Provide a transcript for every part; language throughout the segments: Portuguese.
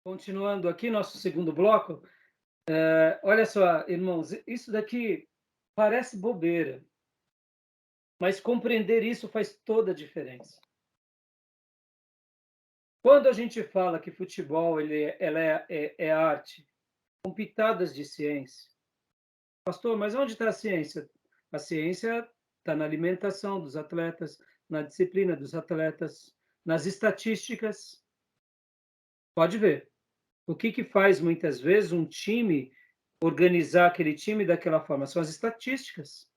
Continuando aqui nosso segundo bloco, olha só, irmãos, isso daqui parece bobeira, mas compreender isso faz toda a diferença. Quando a gente fala que futebol ela é arte, com pitadas de ciência, pastor, mas onde está a ciência? A ciência está na alimentação dos atletas, na disciplina dos atletas, nas estatísticas. Pode ver. O que faz muitas vezes um time organizar aquele time daquela forma? São as estatísticas.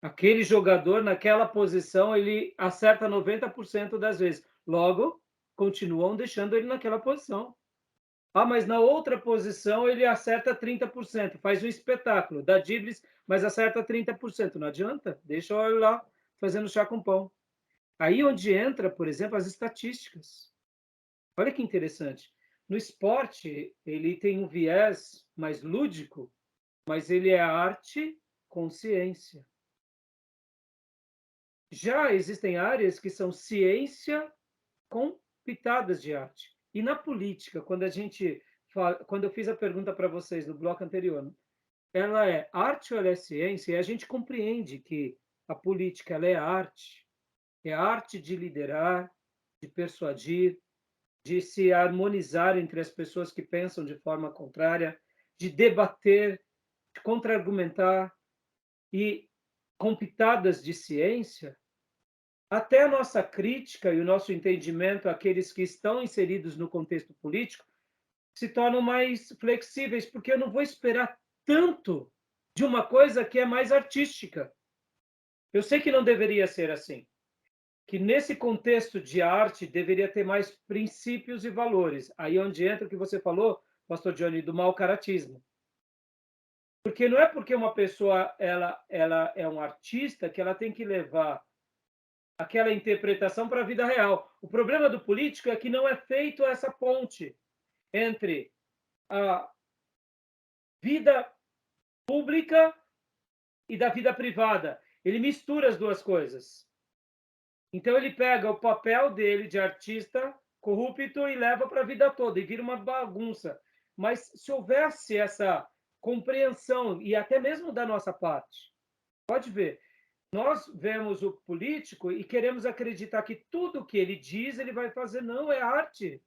Aquele jogador naquela posição, ele acerta 90% das vezes. Logo, continuam deixando ele naquela posição. Ah, mas na outra posição ele acerta 30%, faz um espetáculo, dá dribles, mas acerta 30%. Não adianta, deixa eu lá fazendo chá com pão. Aí onde entra, por exemplo, as estatísticas. Olha que interessante. No esporte, ele tem um viés mais lúdico, mas ele é arte com ciência. Já existem áreas que são ciência com pitadas de arte. E na política, quando eu fiz a pergunta para vocês no bloco anterior, ela é arte ou ela é ciência? E a gente compreende que a política ela é arte de liderar, de persuadir, de se harmonizar entre as pessoas que pensam de forma contrária, de debater, de contra-argumentar e com pitadas de ciência, até a nossa crítica e o nosso entendimento àqueles que estão inseridos no contexto político se tornam mais flexíveis, porque eu não vou esperar tanto de uma coisa que é mais artística. Eu sei que não deveria ser assim, que nesse contexto de arte deveria ter mais princípios e valores. Aí onde entra o que você falou, pastor Johnny, do mau caratismo. Porque não é porque uma pessoa ela é um artista que ela tem que levar aquela interpretação para a vida real. O problema do político é que não é feito essa ponte entre a vida pública e da vida privada. Ele mistura as duas coisas. Então ele pega o papel dele de artista corrupto e leva para a vida toda e vira uma bagunça. Mas se houvesse essa compreensão e até mesmo da nossa parte, pode ver, nós vemos o político e queremos acreditar que tudo que ele diz ele vai fazer. Não, é arte.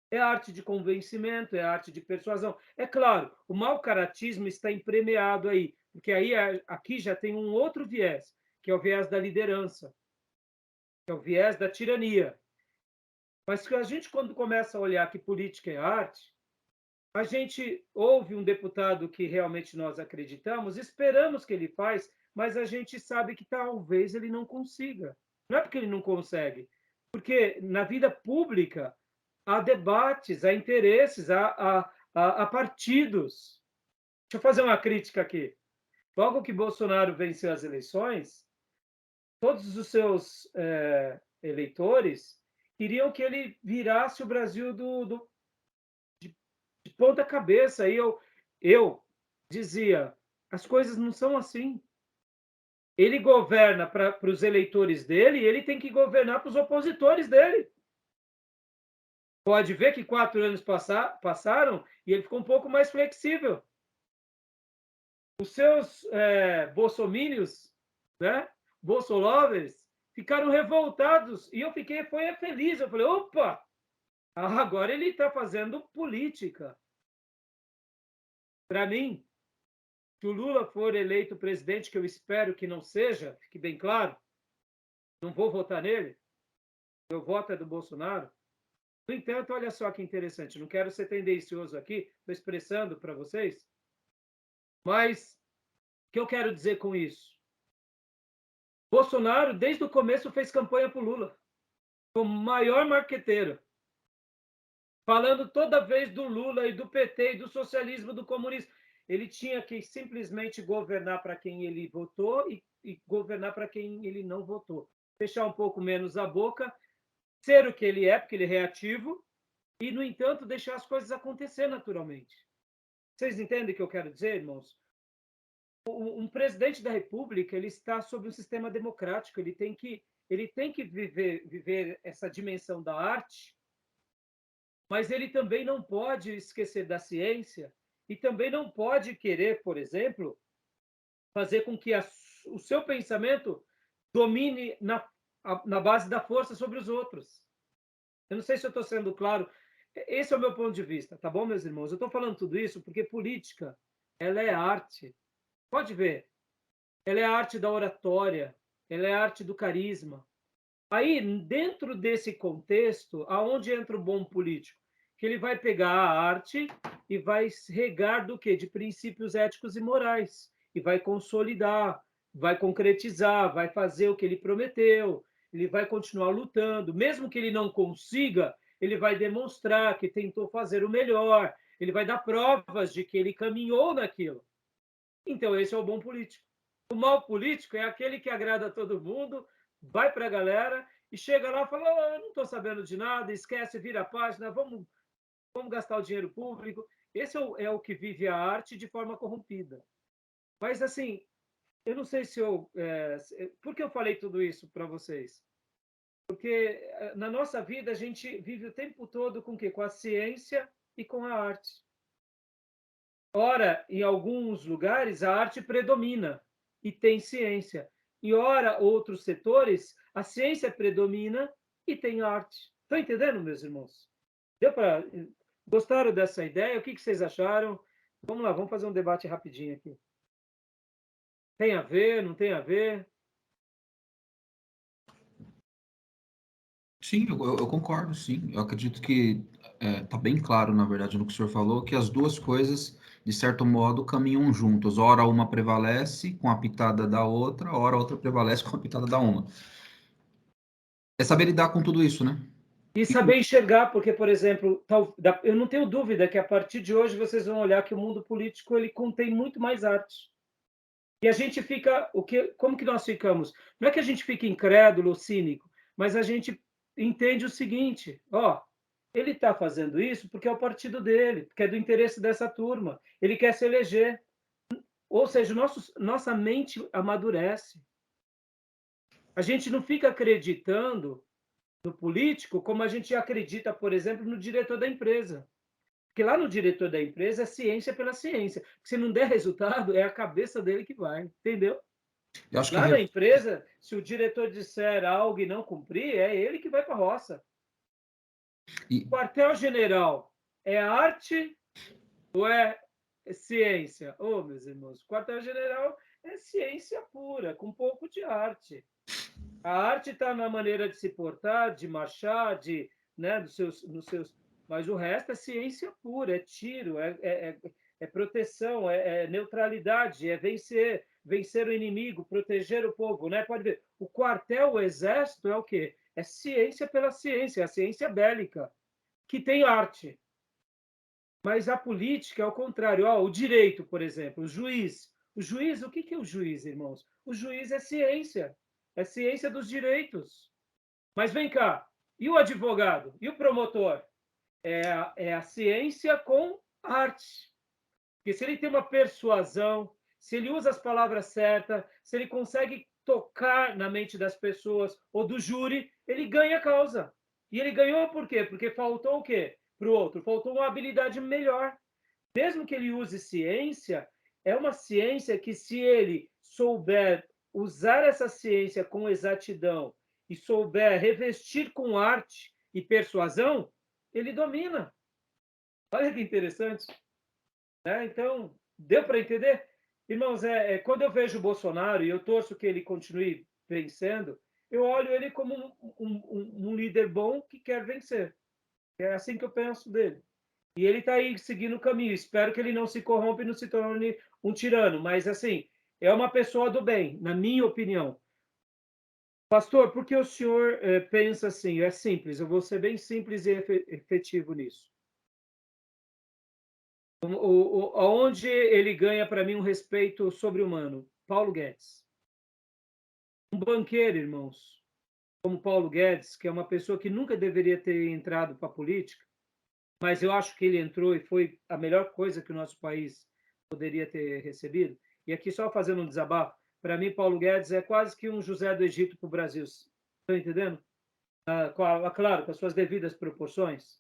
É arte de convencimento, é arte de persuasão. É claro, o mau caratismo está empremeado aí, porque aí aqui já tem um outro viés, que é o viés da liderança, que é o viés da tirania. Mas que a gente, quando começa a olhar que política é arte, a gente ouve um deputado que realmente nós acreditamos, esperamos que ele faz, mas a gente sabe que talvez ele não consiga. Não é porque ele não consegue, porque na vida pública há debates, há interesses, há partidos. Deixa eu fazer uma crítica aqui. Logo que Bolsonaro venceu as eleições, todos os seus eleitores queriam que ele virasse o Brasil de ponta cabeça. E eu dizia, as coisas não são assim. Ele governa para os eleitores dele e ele tem que governar para os opositores dele. Pode ver que 4 anos passaram e ele ficou um pouco mais flexível. Os seus bolsomínios, né, bolsolovers, ficaram revoltados e eu foi feliz. Eu falei, opa, agora ele está fazendo política. Para mim, se o Lula for eleito presidente, que eu espero que não seja, fique bem claro, não vou votar nele, meu voto é do Bolsonaro. No entanto, olha só que interessante, não quero ser tendencioso aqui, estou expressando para vocês, mas o que eu quero dizer com isso? Bolsonaro, desde o começo, fez campanha para o Lula, como maior marqueteiro, falando toda vez do Lula e do PT e do socialismo, do comunismo. Ele tinha que simplesmente governar para quem ele votou e governar para quem ele não votou. Fechar um pouco menos a boca, ser o que ele é, porque ele é reativo, e, no entanto, deixar as coisas acontecer naturalmente. Vocês entendem o que eu quero dizer, irmãos? Um presidente da República ele está sob um sistema democrático, ele tem que viver essa dimensão da arte mas ele também não pode esquecer da ciência e também não pode querer, por exemplo, fazer com que o seu pensamento domine na base da força sobre os outros. Eu não sei se eu estou sendo claro. Esse é o meu ponto de vista, tá bom, meus irmãos? Eu estou falando tudo isso porque política, ela é arte. Pode ver, ela é a arte da oratória, ela é a arte do carisma. Aí, dentro desse contexto, aonde entra o bom político? Que ele vai pegar a arte e vai regar do quê? De princípios éticos e morais. E vai consolidar, vai concretizar, vai fazer o que ele prometeu, ele vai continuar lutando. Mesmo que ele não consiga, ele vai demonstrar que tentou fazer o melhor, ele vai dar provas de que ele caminhou naquilo. Então, esse é o bom político. O mau político é aquele que agrada a todo mundo, vai para a galera e chega lá e fala: oh, eu não estou sabendo de nada, esquece, vira a página, vamos gastar o dinheiro público. Esse é o que vive a arte de forma corrompida. Mas, assim, eu não sei se eu. Por que eu falei tudo isso para vocês? Porque na nossa vida a gente vive o tempo todo com o quê? Com a ciência e com a arte. Ora, em alguns lugares, a arte predomina e tem ciência. Em ora, outros setores, a ciência predomina e tem arte. Estão entendendo, meus irmãos? Deu para. Gostaram dessa ideia? O que vocês acharam? Vamos lá, vamos fazer um debate rapidinho aqui. Tem a ver, não tem a ver? Sim, eu concordo, sim. Eu acredito que está bem claro, na verdade, no que o senhor falou, que as duas coisas, de certo modo, caminham juntas. Ora uma prevalece com a pitada da outra, ora a outra prevalece com a pitada da uma. É saber lidar com tudo isso, né? E saber enxergar, porque, por exemplo, eu não tenho dúvida que a partir de hoje vocês vão olhar que o mundo político ele contém muito mais arte. E a gente fica, como que nós ficamos? Não é que a gente fica incrédulo, cínico, mas a gente entende o seguinte, ó, ele está fazendo isso porque é o partido dele, porque é do interesse dessa turma, ele quer se eleger. Ou seja, nossa mente amadurece. A gente não fica acreditando no político como a gente acredita, por exemplo, no diretor da empresa. Porque lá no diretor da empresa é ciência pela ciência. Se não der resultado, é a cabeça dele que vai, entendeu? Eu acho que Lá na empresa, se o diretor disser algo e não cumprir, é ele que vai para a roça. e, Quartel-general é arte ou é ciência? Ô, meus irmãos, quartel-general é ciência pura, com um pouco de arte. A arte está na maneira de se portar, de marchar, né, nos seus. Mas o resto é ciência pura, é tiro, é proteção, é neutralidade, é vencer o inimigo, proteger o povo, né? Pode ver. O quartel, o exército é o quê? É ciência pela ciência, é a ciência bélica, que tem arte. Mas a política é o contrário. Ó, o direito, por exemplo, o juiz. O juiz, o que é o juiz, irmãos? O juiz é ciência dos direitos. Mas vem cá, e o advogado? E o promotor? É a ciência com arte. Porque se ele tem uma persuasão, se ele usa as palavras certas, se ele consegue tocar na mente das pessoas ou do júri, ele ganha a causa. E ele ganhou por quê? Porque faltou o quê para o outro? Faltou uma habilidade melhor. Mesmo que ele use ciência, é uma ciência que, se ele souber usar essa ciência com exatidão e souber revestir com arte e persuasão, ele domina. Olha que interessante. Né? Então, deu para entender? Irmãos, quando eu vejo o Bolsonaro e eu torço que ele continue vencendo, eu olho ele como um líder bom que quer vencer. É assim que eu penso dele. E ele está aí seguindo o caminho. Espero que ele não se corrompa e não se torne um tirano. Mas, assim, é uma pessoa do bem, na minha opinião. Pastor, por que o senhor pensa assim? É simples, eu vou ser bem simples e efetivo nisso. Onde ele ganha, para mim, um respeito sobre-humano? Paulo Guedes. Um banqueiro, irmãos, como Paulo Guedes, que é uma pessoa que nunca deveria ter entrado para a política, mas eu acho que ele entrou e foi a melhor coisa que o nosso país poderia ter recebido. E aqui, só fazendo um desabafo, para mim, Paulo Guedes é quase que um José do Egito para o Brasil. Estão entendendo? Claro, com as suas devidas proporções.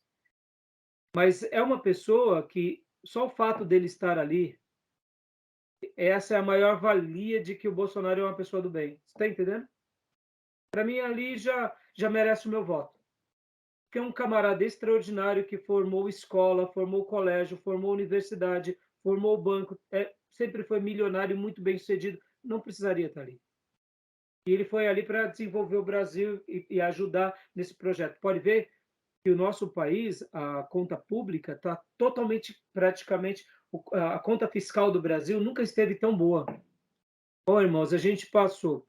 Mas é uma pessoa que só o fato dele estar ali, essa é a maior valia de que o Bolsonaro é uma pessoa do bem. Você está entendendo? Para mim, ali já merece o meu voto. Porque é um camarada extraordinário que formou escola, formou colégio, formou universidade, formou banco, sempre foi milionário, muito bem sucedido, não precisaria estar ali. E ele foi ali para desenvolver o Brasil e ajudar nesse projeto. Pode ver que o nosso país, a conta pública está totalmente, praticamente, a conta fiscal do Brasil nunca esteve tão boa. Bom, irmãos, a gente passou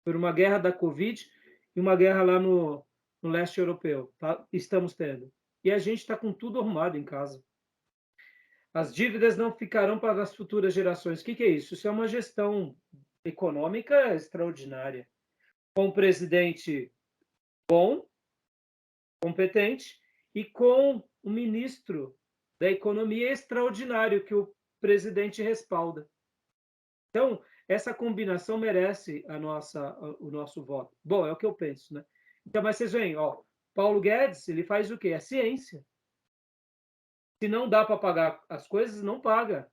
por uma guerra da Covid e uma guerra lá no leste europeu, tá? Estamos tendo. E a gente está com tudo arrumado em casa. As dívidas não ficarão para as futuras gerações. O que é isso? Isso é uma gestão econômica extraordinária. Com um presidente bom, competente, e com um ministro da economia extraordinário que o presidente respalda. Então, essa combinação merece o nosso voto. Bom, é o que eu penso, né? Então, mas vocês veem, ó, Paulo Guedes, ele faz o quê? É ciência. Se não dá para pagar as coisas, não paga.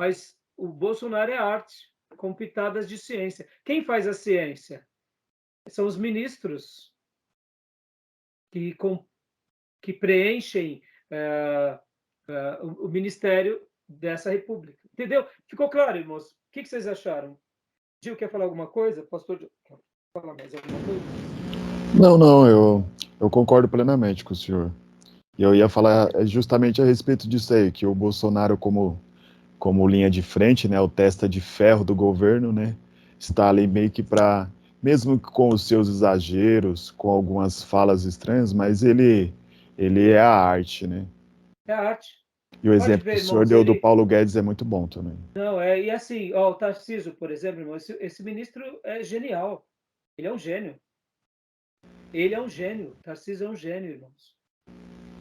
Mas o Bolsonaro é arte, com pitadas de ciência. Quem faz a ciência? São os ministros que, que preenchem o ministério dessa república. Entendeu? Ficou claro, irmãos? O que vocês acharam? Gil, quer falar alguma coisa? Pastor, quer falar mais alguma coisa? Não, não, eu concordo plenamente com o senhor. E eu ia falar justamente a respeito disso aí, que o Bolsonaro, como linha de frente, né, o testa de ferro do governo, né, está ali meio que para, mesmo com os seus exageros, com algumas falas estranhas, mas ele é a arte, né? É a arte. E o Pode exemplo que ver, o senhor irmãos, deu do ele... Paulo Guedes é muito bom também. Não, e assim, ó, o Tarcísio, por exemplo, irmão, esse ministro é genial. Ele é um gênio. Ele é um gênio. O Tarcísio é um gênio, irmãos.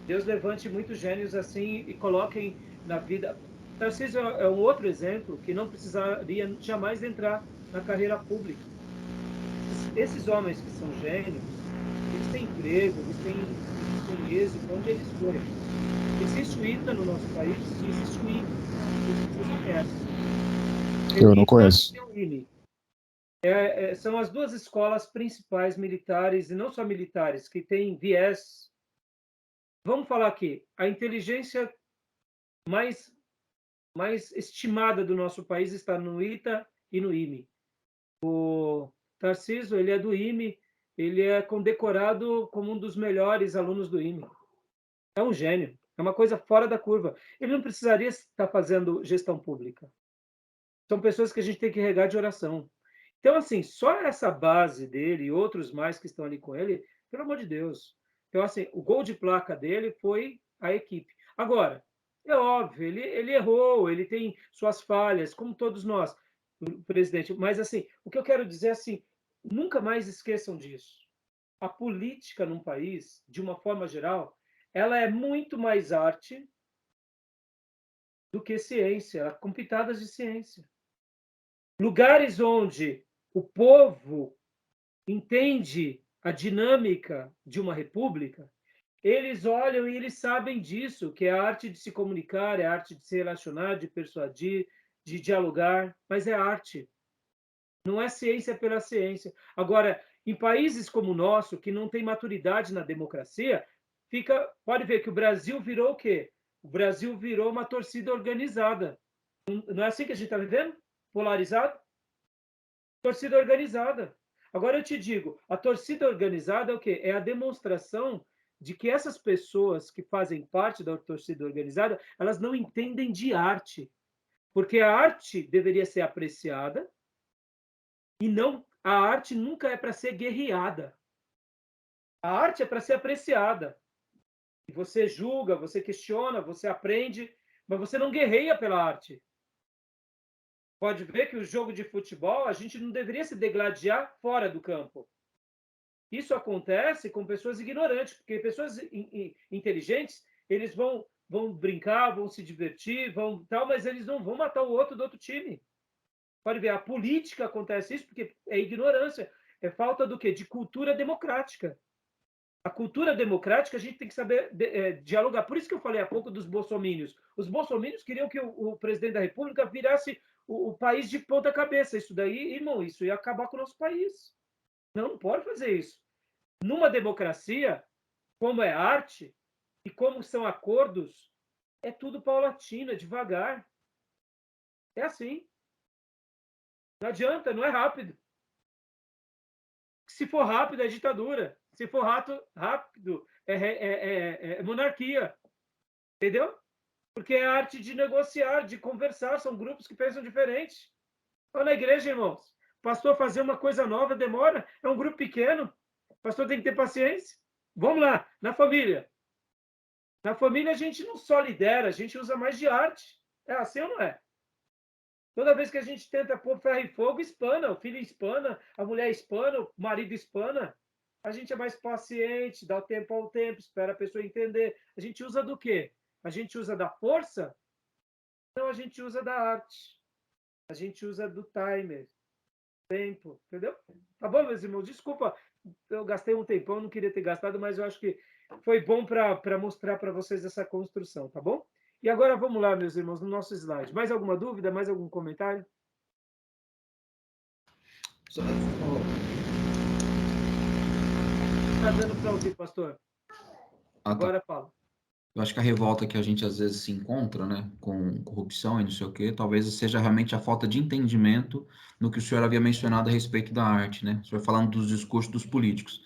Deus levante muitos gênios assim e coloquem na vida. Tarcísio é um outro exemplo que não precisaria jamais entrar na carreira pública. Esses homens que são gênios, eles têm emprego, eles têm êxito onde eles forem. Existe o ITA no nosso país e existe o INE. Vocês não conhecem. Tem o Eu não ITA conheço. e tem o INE. São as duas escolas principais militares, e não só militares, que têm viés. Vamos falar aqui, a inteligência mais estimada do nosso país está no ITA e no IME. O Tarcísio, ele é do IME, ele é condecorado como um dos melhores alunos do IME. É um gênio, é uma coisa fora da curva. Ele não precisaria estar fazendo gestão pública. São pessoas que a gente tem que regar de oração. Então, assim, só essa base dele e outros mais que estão ali com ele, pelo amor de Deus. Então, assim, o gol de placa dele foi a equipe. Agora, é óbvio, ele errou, ele tem suas falhas, como todos nós, o presidente. Mas, assim, o que eu quero dizer é assim, nunca mais esqueçam disso. A política num país, de uma forma geral, ela é muito mais arte do que ciência, com pitadas de ciência. Lugares onde o povo entende a dinâmica de uma república, eles olham e eles sabem disso, que é a arte de se comunicar, é a arte de se relacionar, de persuadir, de dialogar, mas é arte. Não é ciência pela ciência. Agora, em países como o nosso, que não tem maturidade na democracia, pode ver que o Brasil virou o quê? O Brasil virou uma torcida organizada. Não é assim que a gente está vivendo? Polarizado? Torcida organizada. Agora eu te digo, a torcida organizada é o quê? É a demonstração de que essas pessoas que fazem parte da torcida organizada, elas não entendem de arte. Porque a arte deveria ser apreciada e não, a arte nunca é para ser guerreada. A arte é para ser apreciada. E você julga, você questiona, você aprende, mas você não guerreia pela arte. Pode ver que o jogo de futebol, a gente não deveria se degladiar fora do campo. Isso acontece com pessoas ignorantes, porque pessoas inteligentes, eles vão brincar, vão se divertir, vão tal, mas eles não vão matar o outro do outro time. Pode ver, a política acontece isso porque é ignorância, é falta do quê? De cultura democrática. A cultura democrática a gente tem que saber dialogar. Por isso que eu falei há pouco dos bolsomínios. Os bolsomínios queriam que o presidente da República virasse o país de ponta cabeça. Isso daí, irmão, isso ia acabar com o nosso país. Não pode fazer isso. Numa democracia, como é arte e como são acordos, é tudo paulatino, é devagar. É assim. Não adianta, não é rápido. Se for rápido, é ditadura. Se for rápido, é monarquia. Entendeu? Porque é arte de negociar, de conversar. São grupos que pensam diferente. Olha na igreja, irmãos. O pastor fazer uma coisa nova demora. É um grupo pequeno. O pastor tem que ter paciência. Vamos lá, na família. Na família a gente não só lidera, a gente usa mais de arte. É assim ou não é? Toda vez que a gente tenta pôr ferro e fogo, espana. O filho espana, a mulher espana, o marido espana. A gente é mais paciente, dá o tempo ao tempo, espera a pessoa entender. A gente usa do quê? A gente usa da força? Não, a gente usa da arte. A gente usa do timer. Tempo, entendeu? Tá bom, meus irmãos? Desculpa, eu gastei um tempão, não queria ter gastado, mas eu acho que foi bom para mostrar para vocês essa construção, tá bom? E agora vamos lá, meus irmãos, no nosso slide. Mais alguma dúvida? Mais algum comentário? Está dando para ouvir, pastor? Agora fala. Eu acho que a revolta que a gente às vezes se encontra, né, com corrupção e não sei o quê, talvez seja realmente a falta de entendimento no que o senhor havia mencionado a respeito da arte, né? O senhor falando dos discursos dos políticos.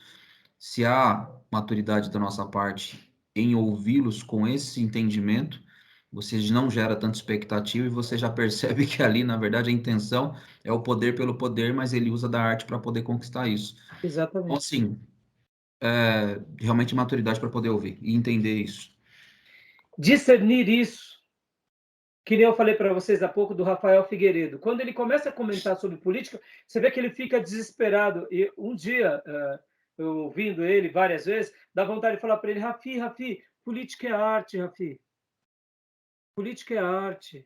Se há maturidade da nossa parte em ouvi-los com esse entendimento, você não gera tanta expectativa e você já percebe que ali, na verdade, a intenção é o poder pelo poder, mas ele usa da arte para poder conquistar isso. Exatamente. Então, assim, realmente maturidade para poder ouvir e entender isso. Discernir isso, que nem eu falei para vocês há pouco do Rafael Figueiredo. Quando ele começa a comentar sobre política, você vê que ele fica desesperado. E um dia, eu ouvindo ele várias vezes, dá vontade de falar para ele: Rafi, política é arte, Rafi. Política é arte.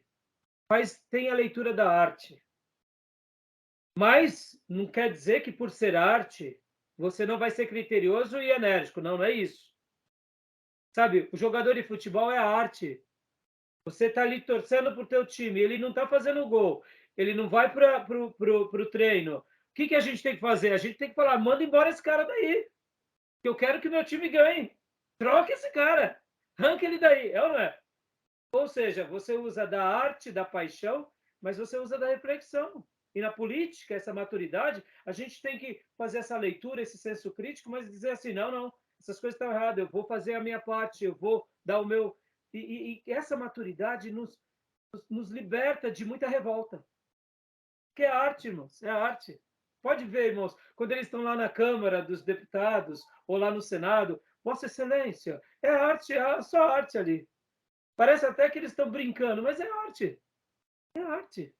Tem a leitura da arte. Mas não quer dizer que por ser arte, você não vai ser criterioso e enérgico. Não, não é isso. Sabe, o jogador de futebol é arte. Você está ali torcendo para o teu time, ele não está fazendo gol, ele não vai para o treino. O que a gente tem que fazer? A gente tem que falar, manda embora esse cara daí, que eu quero que meu time ganhe. Troca esse cara, arranca ele daí, é ou não é? Ou seja, você usa da arte, da paixão, mas você usa da reflexão. E na política, essa maturidade, a gente tem que fazer essa leitura, esse senso crítico, mas dizer assim, não, essas coisas estão erradas, eu vou fazer a minha parte, eu vou dar o meu... E essa maturidade nos liberta de muita revolta. Que é arte, irmãos, é arte. Pode ver, irmãos, quando eles estão lá na Câmara dos Deputados ou lá no Senado, Vossa Excelência, é arte, é só arte ali. Parece até que eles estão brincando, mas é arte. É arte.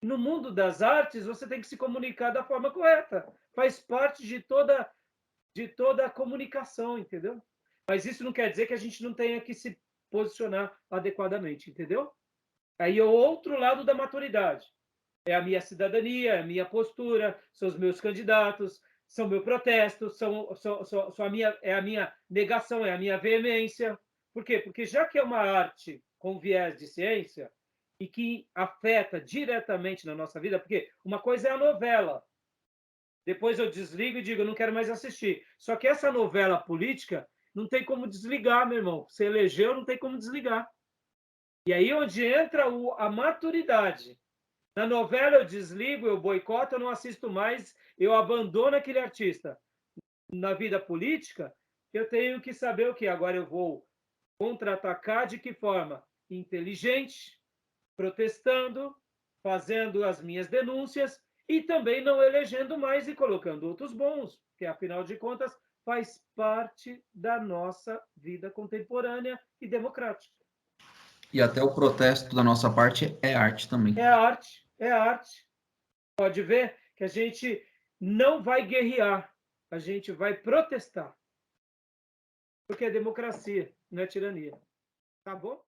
No mundo das artes, você tem que se comunicar da forma correta. Faz parte de toda a comunicação, entendeu? Mas isso não quer dizer que a gente não tenha que se posicionar adequadamente, entendeu? Aí é o outro lado da maturidade. É a minha cidadania, é a minha postura, são os meus candidatos, são meu protesto, é a minha negação, é a minha veemência. Por quê? Porque já que é uma arte com viés de ciência e que afeta diretamente na nossa vida, porque uma coisa é a novela, depois eu desligo e digo, eu não quero mais assistir. Só que essa novela política não tem como desligar, meu irmão. Você elegeu, não tem como desligar. E aí onde entra a maturidade. Na novela eu desligo, eu boicoto, eu não assisto mais, eu abandono aquele artista. Na vida política, eu tenho que saber o que agora eu vou contra-atacar de que forma? Inteligente, protestando, fazendo as minhas denúncias e também não elegendo mais e colocando outros bons, que afinal de contas faz parte da nossa vida contemporânea e democrática. E até o protesto da nossa parte é arte também. É arte, é arte. Pode ver que a gente não vai guerrear, a gente vai protestar. Porque é democracia, não é tirania. Tá bom?